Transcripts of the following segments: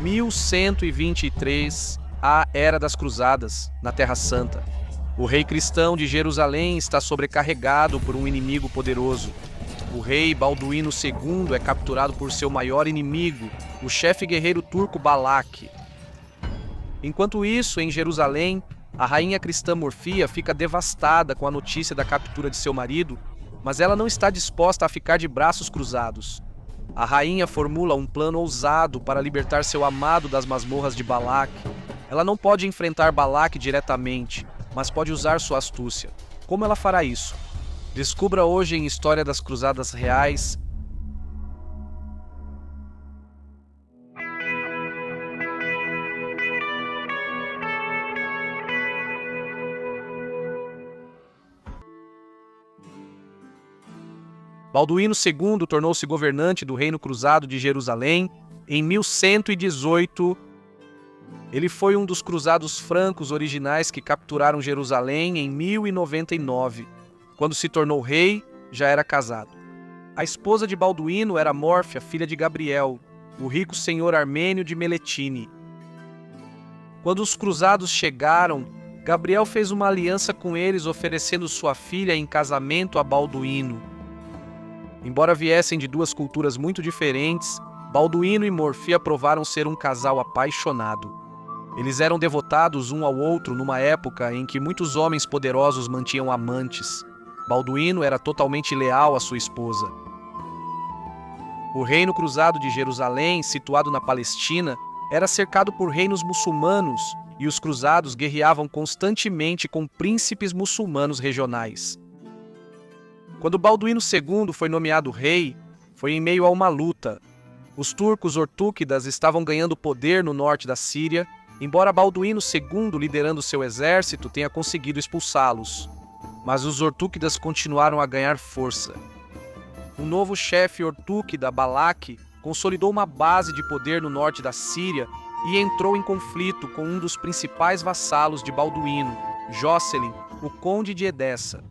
1123, a Era das Cruzadas, na Terra Santa. O rei cristão de Jerusalém está sobrecarregado por um inimigo poderoso. O rei Balduíno II é capturado por seu maior inimigo, o chefe guerreiro turco Balaque. Enquanto isso, em Jerusalém, a rainha cristã Morfia fica devastada com a notícia da captura de seu marido, mas ela não está disposta a ficar de braços cruzados. A rainha formula um plano ousado para libertar seu amado das masmorras de Balaque. Ela não pode enfrentar Balaque diretamente, mas pode usar sua astúcia. Como ela fará isso? Descubra hoje em História das Cruzadas Reais. Balduíno II tornou-se governante do Reino Cruzado de Jerusalém em 1118. Ele foi um dos cruzados francos originais que capturaram Jerusalém em 1099. Quando se tornou rei, já era casado. A esposa de Balduíno era Mórfia, filha de Gabriel, o rico senhor armênio de Meletine. Quando os cruzados chegaram, Gabriel fez uma aliança com eles, oferecendo sua filha em casamento a Balduíno. Embora viessem de duas culturas muito diferentes, Balduíno e Morfia provaram ser um casal apaixonado. Eles eram devotados um ao outro numa época em que muitos homens poderosos mantinham amantes. Balduíno era totalmente leal à sua esposa. O Reino Cruzado de Jerusalém, situado na Palestina, era cercado por reinos muçulmanos e os cruzados guerreavam constantemente com príncipes muçulmanos regionais. Quando Balduíno II foi nomeado rei, foi em meio a uma luta. Os turcos ortúquidas estavam ganhando poder no norte da Síria, embora Balduíno II, liderando seu exército, tenha conseguido expulsá-los. Mas os ortúquidas continuaram a ganhar força. Um novo chefe ortúquida, Balaque, consolidou uma base de poder no norte da Síria e entrou em conflito com um dos principais vassalos de Balduíno, Jocelyn, o conde de Edessa.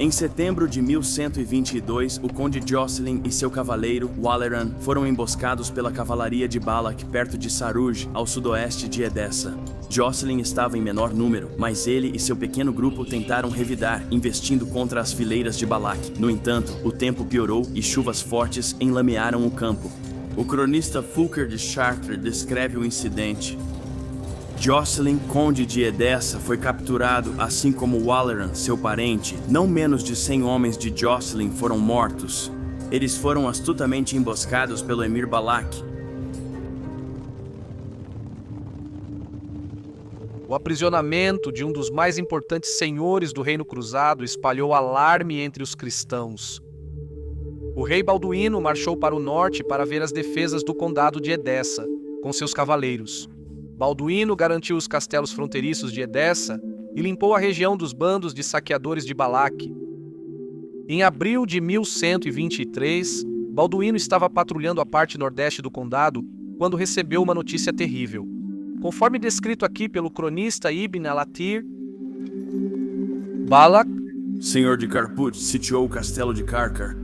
Em setembro de 1122, o conde Jocelyn e seu cavaleiro, Waleran, foram emboscados pela cavalaria de Balak perto de Saruj, ao sudoeste de Edessa. Jocelyn estava em menor número, mas ele e seu pequeno grupo tentaram revidar, investindo contra as fileiras de Balak. No entanto, o tempo piorou e chuvas fortes enlamearam o campo. O cronista Fulcher de Chartres descreve o incidente. Jocelyn, conde de Edessa, foi capturado, assim como Waleran, seu parente. Não menos de 100 homens de Jocelyn foram mortos. Eles foram astutamente emboscados pelo emir Balak. O aprisionamento de um dos mais importantes senhores do Reino Cruzado espalhou alarme entre os cristãos. O rei Balduíno marchou para o norte para ver as defesas do condado de Edessa, com seus cavaleiros. Balduíno garantiu os castelos fronteiriços de Edessa e limpou a região dos bandos de saqueadores de Balaque. Em abril de 1123, Balduíno estava patrulhando a parte nordeste do condado quando recebeu uma notícia terrível. Conforme descrito aqui pelo cronista Ibn al-Athir, Balak, senhor de Carput, sitiou o castelo de Karkar.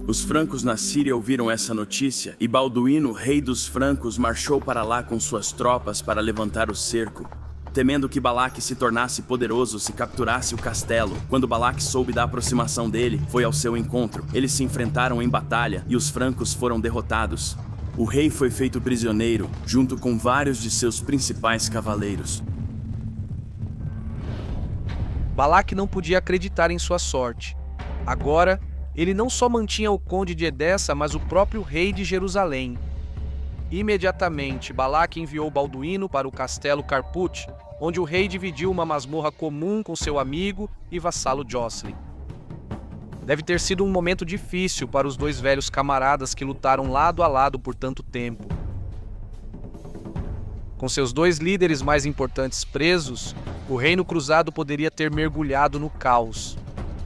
Os francos na Síria ouviram essa notícia e Balduíno, rei dos francos, marchou para lá com suas tropas para levantar o cerco, temendo que Balaque se tornasse poderoso se capturasse o castelo. Quando Balaque soube da aproximação dele, foi ao seu encontro. Eles se enfrentaram em batalha e os francos foram derrotados. O rei foi feito prisioneiro, junto com vários de seus principais cavaleiros. Balaque não podia acreditar em sua sorte. Agora, ele não só mantinha o conde de Edessa, mas o próprio rei de Jerusalém. Imediatamente, Balaque enviou Balduíno para o castelo Carput, onde o rei dividiu uma masmorra comum com seu amigo e vassalo Jocelyn. Deve ter sido um momento difícil para os dois velhos camaradas que lutaram lado a lado por tanto tempo. Com seus dois líderes mais importantes presos, o Reino Cruzado poderia ter mergulhado no caos.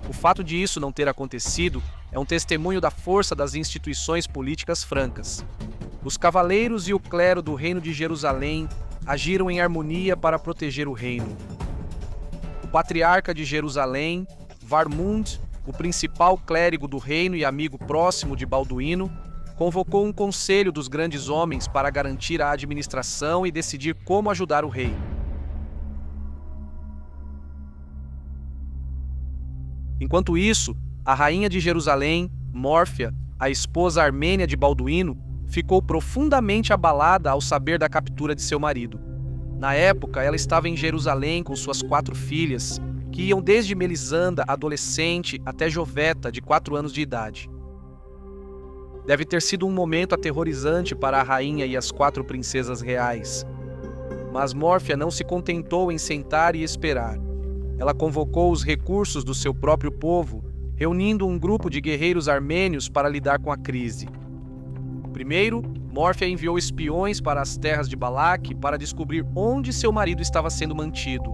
O fato de isso não ter acontecido é um testemunho da força das instituições políticas francas. Os cavaleiros e o clero do Reino de Jerusalém agiram em harmonia para proteger o reino. O patriarca de Jerusalém, Warmund, o principal clérigo do reino e amigo próximo de Balduíno, convocou um conselho dos grandes homens para garantir a administração e decidir como ajudar o rei. Enquanto isso, a rainha de Jerusalém, Mórfia, a esposa armênia de Balduíno, ficou profundamente abalada ao saber da captura de seu marido. Na época, ela estava em Jerusalém com suas 4 filhas, que iam desde Melisanda, adolescente, até Joveta, de 4 anos de idade. Deve ter sido um momento aterrorizante para a rainha e as 4 princesas reais. Mas Mórfia não se contentou em sentar e esperar. Ela convocou os recursos do seu próprio povo, reunindo um grupo de guerreiros armênios para lidar com a crise. Primeiro, Mórfia enviou espiões para as terras de Balaque para descobrir onde seu marido estava sendo mantido.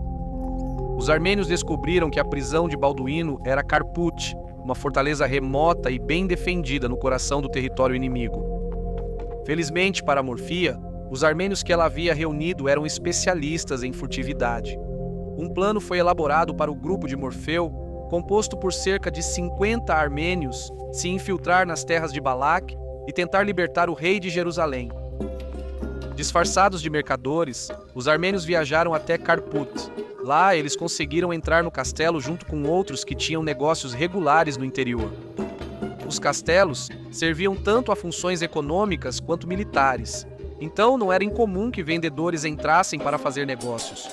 Os armênios descobriram que a prisão de Balduíno era Carput, uma fortaleza remota e bem defendida no coração do território inimigo. Felizmente para Morfia, os armênios que ela havia reunido eram especialistas em furtividade. Um plano foi elaborado para o grupo de Morfeu, composto por cerca de 50 armênios, se infiltrar nas terras de Balaque e tentar libertar o rei de Jerusalém. Disfarçados de mercadores, os armênios viajaram até Carput. Lá, eles conseguiram entrar no castelo junto com outros que tinham negócios regulares no interior. Os castelos serviam tanto a funções econômicas quanto militares, então não era incomum que vendedores entrassem para fazer negócios.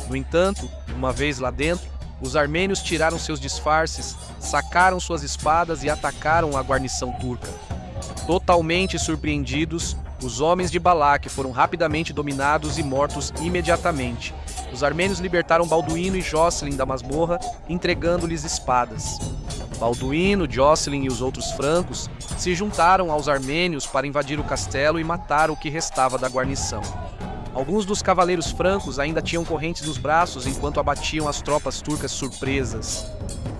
No entanto, uma vez lá dentro, os armênios tiraram seus disfarces, sacaram suas espadas e atacaram a guarnição turca. Totalmente surpreendidos, os homens de Balaque foram rapidamente dominados e mortos imediatamente. Os armênios libertaram Balduíno e Jocelyn da masmorra, entregando-lhes espadas. Balduíno, Jocelyn e os outros francos se juntaram aos armênios para invadir o castelo e matar o que restava da guarnição. Alguns dos cavaleiros francos ainda tinham correntes nos braços enquanto abatiam as tropas turcas surpresas.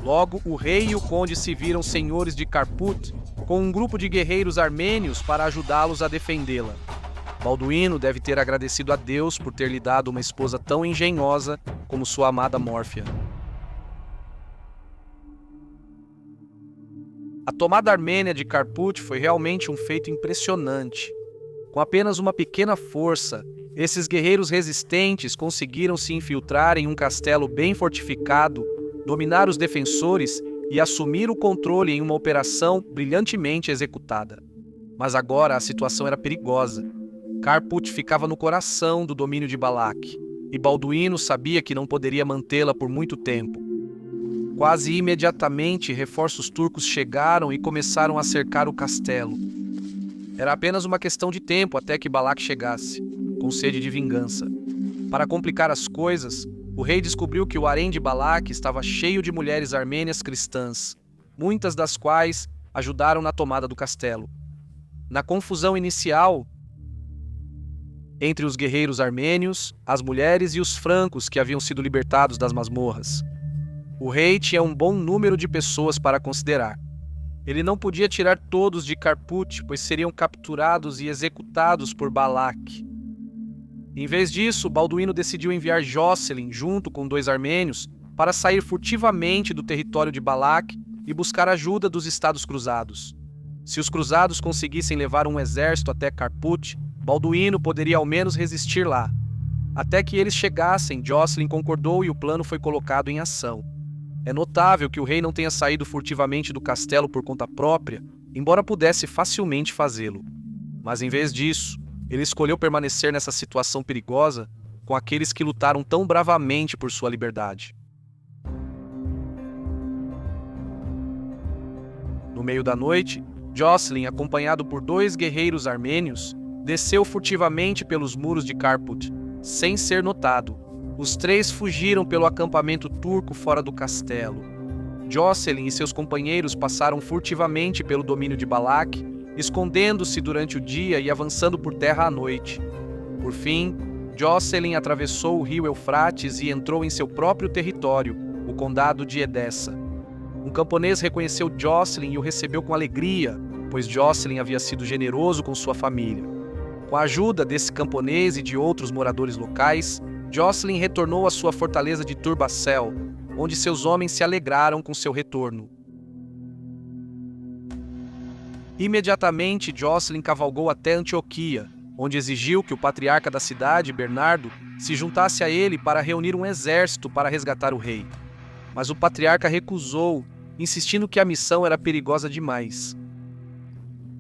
Logo, o rei e o conde se viram senhores de Carput, com um grupo de guerreiros armênios para ajudá-los a defendê-la. Balduíno deve ter agradecido a Deus por ter lhe dado uma esposa tão engenhosa como sua amada Mórfia. A tomada armênia de Carput foi realmente um feito impressionante. Com apenas uma pequena força, esses guerreiros resistentes conseguiram se infiltrar em um castelo bem fortificado, dominar os defensores e assumir o controle em uma operação brilhantemente executada. Mas agora a situação era perigosa. Carput ficava no coração do domínio de Balaque, e Balduíno sabia que não poderia mantê-la por muito tempo. Quase imediatamente, reforços turcos chegaram e começaram a cercar o castelo. Era apenas uma questão de tempo até que Balaque chegasse, com sede de vingança. Para complicar as coisas, o rei descobriu que o harém de Balaque estava cheio de mulheres armênias cristãs, muitas das quais ajudaram na tomada do castelo. Na confusão inicial entre os guerreiros armênios, as mulheres e os francos que haviam sido libertados das masmorras, o rei tinha um bom número de pessoas para considerar. Ele não podia tirar todos de Carput, pois seriam capturados e executados por Balaque. Em vez disso, Balduíno decidiu enviar Jocelyn junto com 2 armênios para sair furtivamente do território de Balaque e buscar ajuda dos Estados Cruzados. Se os cruzados conseguissem levar um exército até Carput, Balduíno poderia ao menos resistir lá. Até que eles chegassem, Jocelyn concordou e o plano foi colocado em ação. É notável que o rei não tenha saído furtivamente do castelo por conta própria, embora pudesse facilmente fazê-lo. Mas em vez disso, ele escolheu permanecer nessa situação perigosa com aqueles que lutaram tão bravamente por sua liberdade. No meio da noite, Jocelyn, acompanhado por 2 guerreiros armênios, desceu furtivamente pelos muros de Carput, sem ser notado. Os 3 fugiram pelo acampamento turco fora do castelo. Jocelyn e seus companheiros passaram furtivamente pelo domínio de Balaque, escondendo-se durante o dia e avançando por terra à noite. Por fim, Jocelyn atravessou o rio Eufrates e entrou em seu próprio território, o condado de Edessa. Um camponês reconheceu Jocelyn e o recebeu com alegria, pois Jocelyn havia sido generoso com sua família. Com a ajuda desse camponês e de outros moradores locais, Jocelyn retornou à sua fortaleza de Turbacel, onde seus homens se alegraram com seu retorno. Imediatamente, Jocelyn cavalgou até Antioquia, onde exigiu que o patriarca da cidade, Bernardo, se juntasse a ele para reunir um exército para resgatar o rei. Mas o patriarca recusou, insistindo que a missão era perigosa demais.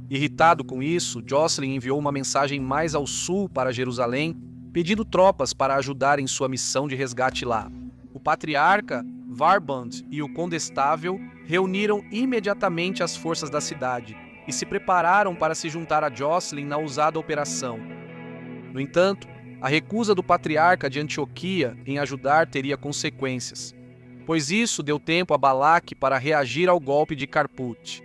Irritado com isso, Jocelyn enviou uma mensagem mais ao sul para Jerusalém, pedindo tropas para ajudar em sua missão de resgate lá. O patriarca, Varband e o condestável reuniram imediatamente as forças da cidade e se prepararam para se juntar a Jocelyn na ousada operação. No entanto, a recusa do patriarca de Antioquia em ajudar teria consequências, pois isso deu tempo a Balaque para reagir ao golpe de Carpute.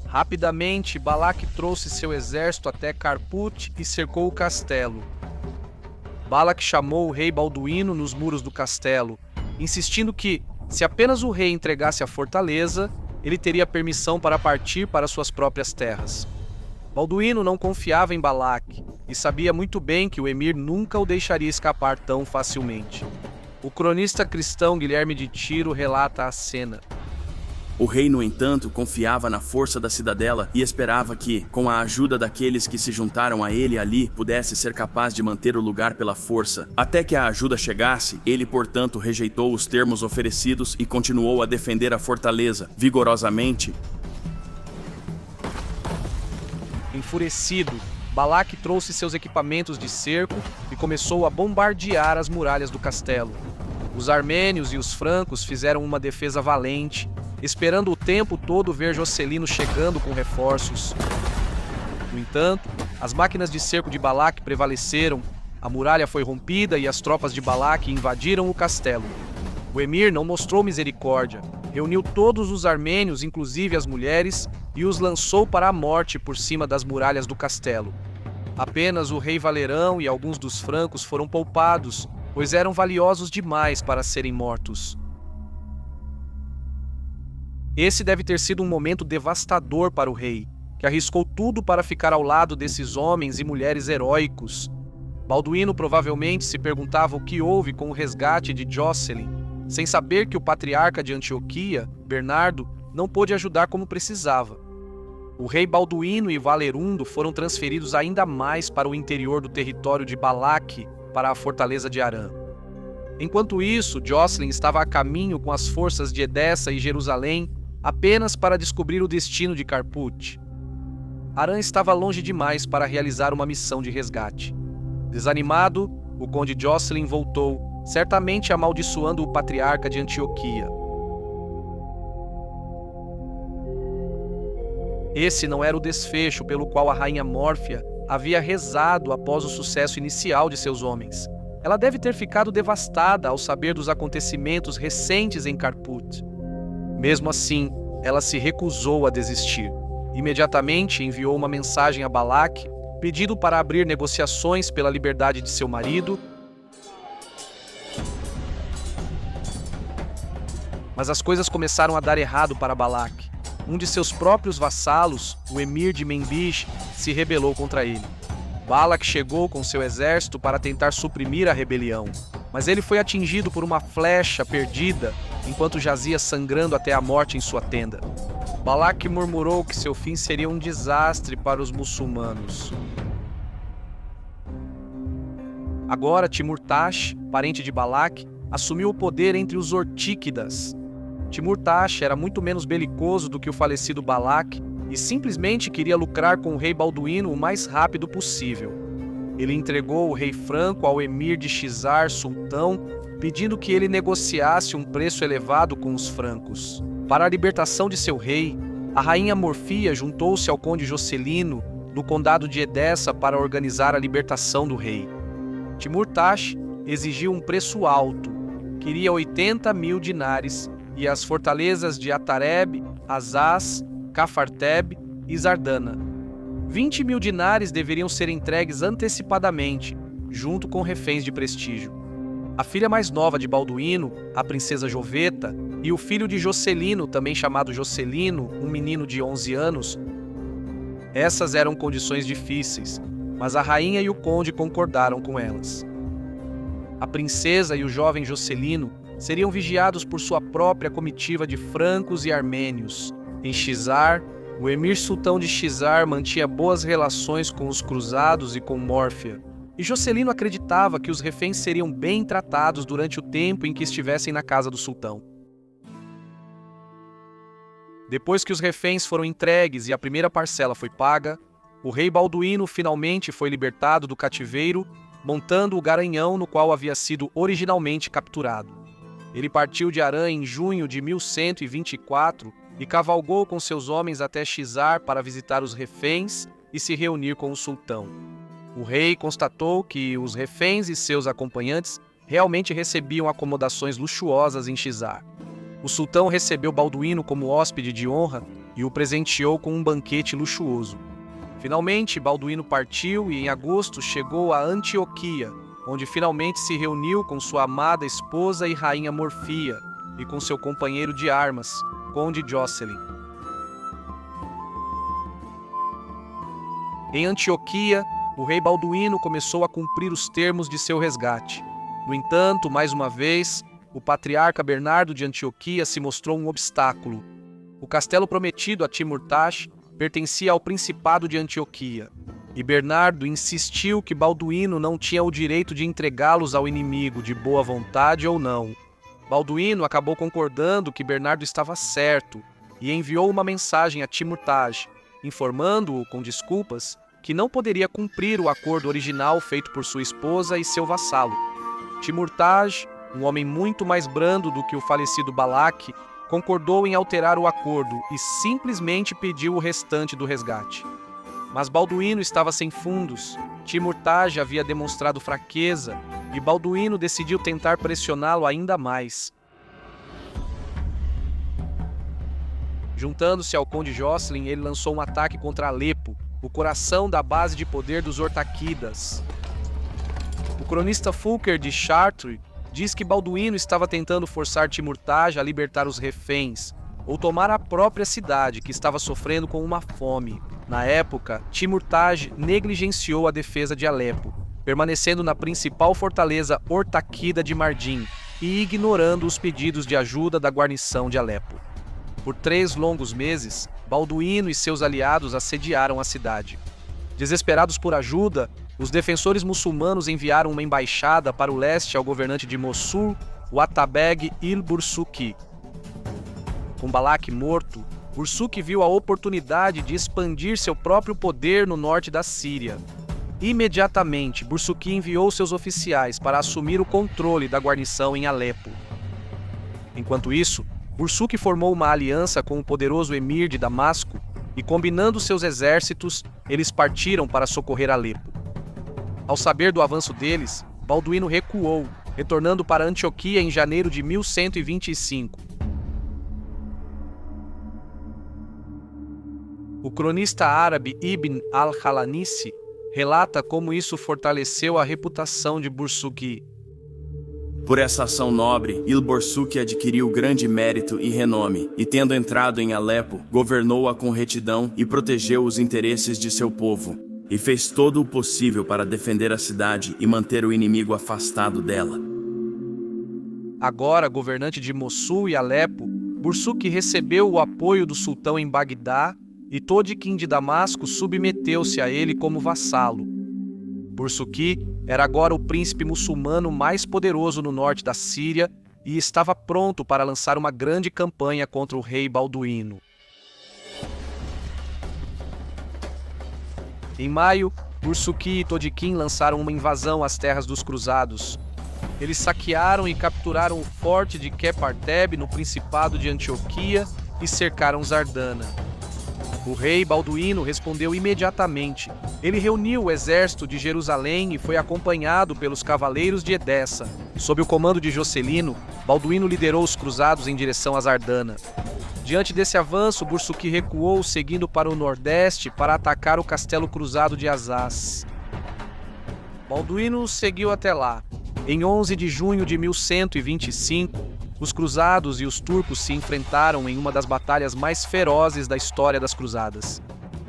Rapidamente, Balaque trouxe seu exército até Carpute e cercou o castelo. Balaque chamou o rei Balduíno nos muros do castelo, insistindo que, se apenas o rei entregasse a fortaleza, ele teria permissão para partir para suas próprias terras. Balduíno não confiava em Balaque e sabia muito bem que o emir nunca o deixaria escapar tão facilmente. O cronista cristão Guilherme de Tiro relata a cena. O rei, no entanto, confiava na força da cidadela e esperava que, com a ajuda daqueles que se juntaram a ele ali, pudesse ser capaz de manter o lugar pela força. Até que a ajuda chegasse, ele, portanto, rejeitou os termos oferecidos e continuou a defender a fortaleza, vigorosamente. Enfurecido, Balaque trouxe seus equipamentos de cerco e começou a bombardear as muralhas do castelo. Os armênios e os francos fizeram uma defesa valente, esperando o tempo todo ver Jocelino chegando com reforços. No entanto, as máquinas de cerco de Balaque prevaleceram, a muralha foi rompida e as tropas de Balaque invadiram o castelo. O emir não mostrou misericórdia, reuniu todos os armênios, inclusive as mulheres, e os lançou para a morte por cima das muralhas do castelo. Apenas o rei Valerão e alguns dos francos foram poupados, pois eram valiosos demais para serem mortos. Esse deve ter sido um momento devastador para o rei, que arriscou tudo para ficar ao lado desses homens e mulheres heróicos. Balduíno provavelmente se perguntava o que houve com o resgate de Jocelyn, sem saber que o patriarca de Antioquia, Bernardo, não pôde ajudar como precisava. O rei Balduíno e Valerundo foram transferidos ainda mais para o interior do território de Balaque, para a fortaleza de Arã. Enquanto isso, Jocelyn estava a caminho com as forças de Edessa e Jerusalém, apenas para descobrir o destino de Carpute. Arã estava longe demais para realizar uma missão de resgate. Desanimado, o conde Jocelyn voltou, certamente amaldiçoando o patriarca de Antioquia. Esse não era o desfecho pelo qual a rainha Mórfia havia rezado após o sucesso inicial de seus homens. Ela deve ter ficado devastada ao saber dos acontecimentos recentes em Carpute. Mesmo assim, ela se recusou a desistir. Imediatamente enviou uma mensagem a Balaque, pedindo para abrir negociações pela liberdade de seu marido. Mas as coisas começaram a dar errado para Balaque. Um de seus próprios vassalos, o emir de Membiche, se rebelou contra ele. Balaque chegou com seu exército para tentar suprimir a rebelião, mas ele foi atingido por uma flecha perdida enquanto jazia sangrando até a morte em sua tenda. Balaque murmurou que seu fim seria um desastre para os muçulmanos. Agora Timur-Tash, parente de Balaque, assumiu o poder entre os Ortíquidas. Timur-Tash era muito menos belicoso do que o falecido Balaque e simplesmente queria lucrar com o rei Balduíno o mais rápido possível. Ele entregou o rei franco ao emir de Xizar, sultão, pedindo que ele negociasse um preço elevado com os francos. Para a libertação de seu rei, a rainha Morfia juntou-se ao conde Jocelino, do condado de Edessa, para organizar a libertação do rei. Timur-Tash exigiu um preço alto, queria 80.000 dinares e as fortalezas de Atareb, Azaz, Cafarteb e Zardana. 20.000 dinares deveriam ser entregues antecipadamente, junto com reféns de prestígio. A filha mais nova de Balduíno, a princesa Joveta, e o filho de Jocelino, também chamado Jocelino, um menino de 11 anos. Essas eram condições difíceis, mas a rainha e o conde concordaram com elas. a princesa e o jovem Jocelino seriam vigiados por sua própria comitiva de francos e armênios. Em Xizar, o emir sultão de Xizar mantinha boas relações com os cruzados e com Mórfia, e Jocelino acreditava que os reféns seriam bem tratados durante o tempo em que estivessem na casa do sultão. Depois que os reféns foram entregues e a primeira parcela foi paga, o rei Balduíno finalmente foi libertado do cativeiro, montando o garanhão no qual havia sido originalmente capturado. Ele partiu de Harã em junho de 1124 e cavalgou com seus homens até Xizar para visitar os reféns e se reunir com o sultão. O rei constatou que os reféns e seus acompanhantes realmente recebiam acomodações luxuosas em Xizar. O sultão recebeu Balduíno como hóspede de honra e o presenteou com um banquete luxuoso. Finalmente, Balduíno partiu e em agosto chegou a Antioquia, onde finalmente se reuniu com sua amada esposa e rainha Morfia e com seu companheiro de armas, conde Jocelyn. Em Antioquia, o rei Balduíno começou a cumprir os termos de seu resgate. No entanto, mais uma vez, o patriarca Bernardo de Antioquia se mostrou um obstáculo. O castelo prometido a Timur-Tash pertencia ao Principado de Antioquia, e Bernardo insistiu que Balduíno não tinha o direito de entregá-los ao inimigo, de boa vontade ou não. Balduíno acabou concordando que Bernardo estava certo e enviou uma mensagem a Timur-Tash, informando-o, com desculpas, que não poderia cumprir o acordo original feito por sua esposa e seu vassalo. Timur-Tash, um homem muito mais brando do que o falecido Balak, concordou em alterar o acordo e simplesmente pediu o restante do resgate. Mas Balduíno estava sem fundos, Timur-Tash havia demonstrado fraqueza e Balduíno decidiu tentar pressioná-lo ainda mais. Juntando-se ao conde Jocelyn, ele lançou um ataque contra Alepo, o coração da base de poder dos Ortaquidas. O cronista Fulcher de Chartres diz que Balduíno estava tentando forçar Timur-Tash a libertar os reféns, ou tomar a própria cidade, que estava sofrendo com uma fome. Na época, Timur-Tash negligenciou a defesa de Alepo, permanecendo na principal fortaleza Ortaquida de Mardin e ignorando os pedidos de ajuda da guarnição de Alepo. Por 3 longos meses, Balduíno e seus aliados assediaram a cidade. Desesperados por ajuda, os defensores muçulmanos enviaram uma embaixada para o leste ao governante de Mossul, o Atabeg il-Bursuqi. Com Balak morto, Bursuqi viu a oportunidade de expandir seu próprio poder no norte da Síria. Imediatamente, Bursuqi enviou seus oficiais para assumir o controle da guarnição em Alepo. Enquanto isso, Bursuqi formou uma aliança com o poderoso emir de Damasco e, combinando seus exércitos, eles partiram para socorrer Alepo. Ao saber do avanço deles, Balduíno recuou, retornando para Antioquia em janeiro de 1125. O cronista árabe Ibn al-Halanisi relata como isso fortaleceu a reputação de Bursuqi. Por essa ação nobre, il-Bursuqi adquiriu grande mérito e renome, e tendo entrado em Alepo, governou-a com retidão e protegeu os interesses de seu povo, e fez todo o possível para defender a cidade e manter o inimigo afastado dela. Agora, governante de Mossul e Alepo, Bursuqi recebeu o apoio do sultão em Bagdá e Todikin de Damasco submeteu-se a ele como vassalo. Bursuqi era agora o príncipe muçulmano mais poderoso no norte da Síria e estava pronto para lançar uma grande campanha contra o rei Balduíno. Em maio, Bursuqi e Todikin lançaram uma invasão às terras dos cruzados. Eles saquearam e capturaram o forte de Keparteb no Principado de Antioquia e cercaram Zardana. O rei Balduíno respondeu imediatamente. Ele reuniu o exército de Jerusalém e foi acompanhado pelos cavaleiros de Edessa. Sob o comando de Jocelino, Balduíno liderou os cruzados em direção a Zardana. Diante desse avanço, Bursuqi recuou, seguindo para o nordeste para atacar o castelo cruzado de Azaz. Balduíno seguiu até lá. Em 11 de junho de 1125, os cruzados e os turcos se enfrentaram em uma das batalhas mais ferozes da história das cruzadas.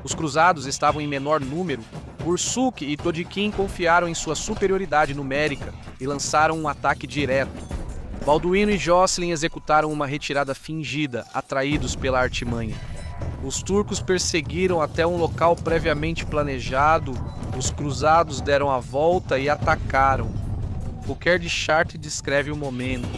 Os cruzados estavam em menor número, Bursuk e Todikin confiaram em sua superioridade numérica e lançaram um ataque direto. Balduíno e Jocelyn executaram uma retirada fingida, atraídos pela artimanha. Os turcos perseguiram até um local previamente planejado, os cruzados deram a volta e atacaram. Fouquer de Chartres descreve o momento.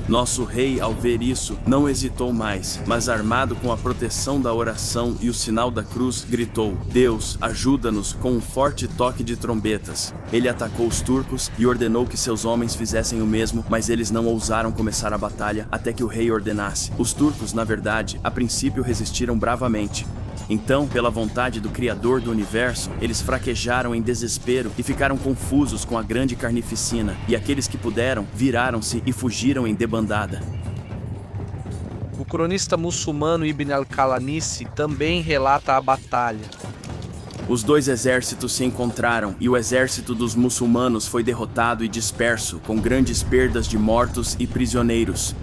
Nosso rei, ao ver isso, não hesitou mais, mas armado com a proteção da oração e o sinal da cruz, gritou: Deus, ajuda-nos, com um forte toque de trombetas. Ele atacou os turcos e ordenou que seus homens fizessem o mesmo, mas eles não ousaram começar a batalha até que o rei ordenasse. Os turcos, na verdade, a princípio resistiram bravamente. Então, pela vontade do Criador do Universo, eles fraquejaram em desespero e ficaram confusos com a grande carnificina, e aqueles que puderam, viraram-se e fugiram em debandada. O cronista muçulmano Ibn al-Qalanisi também relata a batalha. Os dois exércitos se encontraram e o exército dos muçulmanos foi derrotado e disperso, com grandes perdas de mortos e prisioneiros.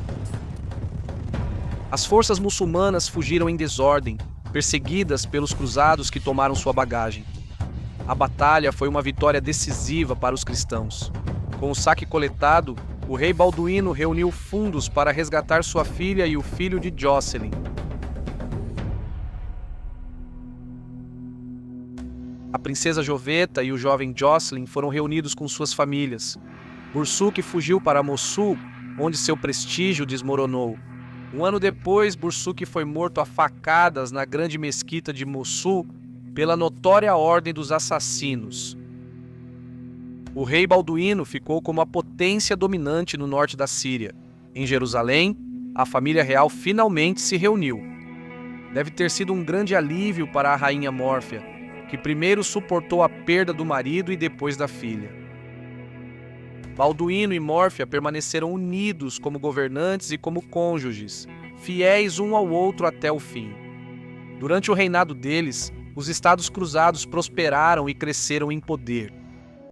As forças muçulmanas fugiram em desordem, perseguidas pelos cruzados que tomaram sua bagagem. A batalha foi uma vitória decisiva para os cristãos. Com o saque coletado, o rei Balduíno reuniu fundos para resgatar sua filha e o filho de Jocelyn. A princesa Joveta e o jovem Jocelyn foram reunidos com suas famílias. Bursuk fugiu para Mossul, onde seu prestígio desmoronou. Um ano depois, Bursuk foi morto a facadas na grande mesquita de Mossul pela notória ordem dos assassinos. O rei Balduíno ficou como a potência dominante no norte da Síria. Em Jerusalém, a família real finalmente se reuniu. Deve ter sido um grande alívio para a rainha Mórfia, que primeiro suportou a perda do marido e depois da filha. Balduíno e Mórfia permaneceram unidos como governantes e como cônjuges, fiéis um ao outro até o fim. Durante o reinado deles, os estados cruzados prosperaram e cresceram em poder.